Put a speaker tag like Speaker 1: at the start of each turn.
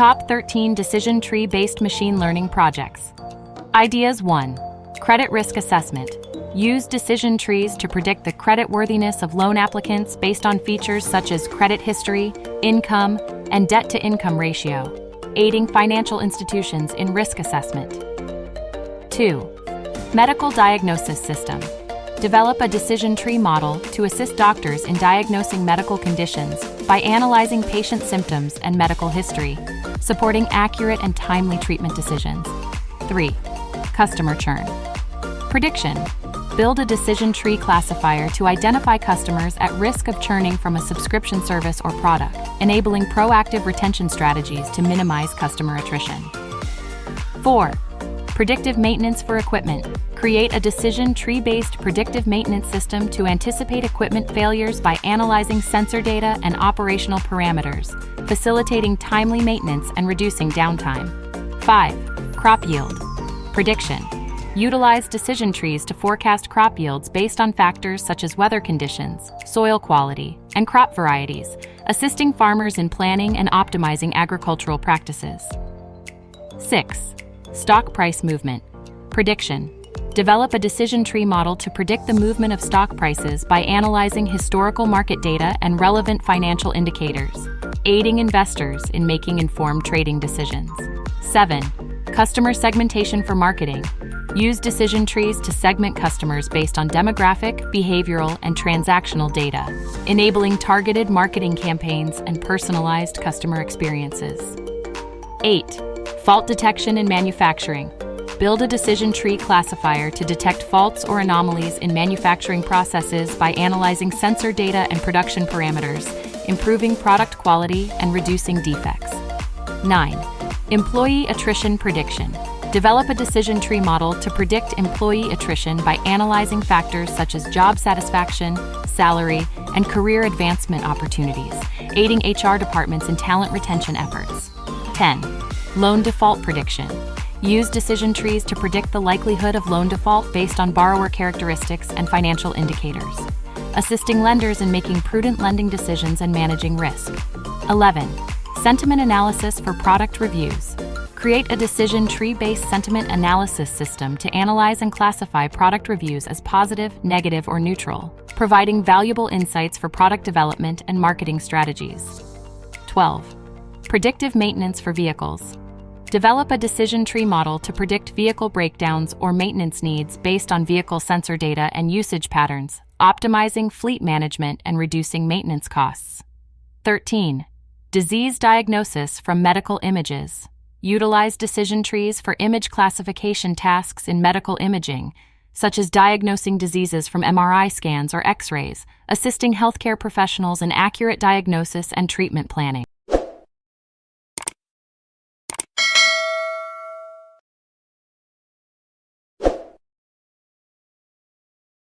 Speaker 1: Top 13 Decision Tree-Based Machine Learning Projects. Ideas 1. Credit Risk Assessment. Use decision trees to predict the creditworthiness of loan applicants based on features such as credit history, income, and debt-to-income ratio, aiding financial institutions in risk assessment. 2. Medical Diagnosis System. Develop a decision tree model to assist doctors in diagnosing medical conditions by analyzing patient symptoms and medical history, supporting accurate and timely treatment decisions. 3. Customer churn. Prediction. Build a decision tree classifier to identify customers at risk of churning from a subscription service or product, enabling proactive retention strategies to minimize customer attrition. 4. Predictive maintenance for equipment. Create a decision tree-based predictive maintenance system to anticipate equipment failures by analyzing sensor data and operational parameters, facilitating timely maintenance and reducing downtime. 5. Crop yield. Prediction. Utilize decision trees to forecast crop yields based on factors such as weather conditions, soil quality, and crop varieties, assisting farmers in planning and optimizing agricultural practices. 6. Stock price movement. Prediction. Develop a decision tree model to predict the movement of stock prices by analyzing historical market data and relevant financial indicators, aiding investors in making informed trading decisions. 7. Customer segmentation for marketing. Use decision trees to segment customers based on demographic, behavioral, and transactional data, enabling targeted marketing campaigns and personalized customer experiences. 8. Fault detection in manufacturing. Build a decision tree classifier to detect faults or anomalies in manufacturing processes by analyzing sensor data and production parameters, improving product quality and reducing defects. 9. Employee attrition prediction. Develop a decision tree model to predict employee attrition by analyzing factors such as job satisfaction, salary, and career advancement opportunities, aiding HR departments in talent retention efforts. 10. Loan default prediction. Use decision trees to predict the likelihood of loan default based on borrower characteristics and financial indicators, assisting lenders in making prudent lending decisions and managing risk. 11. Sentiment analysis for product reviews. Create a decision tree-based sentiment analysis system to analyze and classify product reviews as positive, negative, or neutral, providing valuable insights for product development and marketing strategies. 12. Predictive maintenance for vehicles. Develop a decision tree model to predict vehicle breakdowns or maintenance needs based on vehicle sensor data and usage patterns, optimizing fleet management and reducing maintenance costs. 13. Disease diagnosis from medical images. Utilize decision trees for image classification tasks in medical imaging, such as diagnosing diseases from MRI scans or X-rays, assisting healthcare professionals in accurate diagnosis and treatment planning.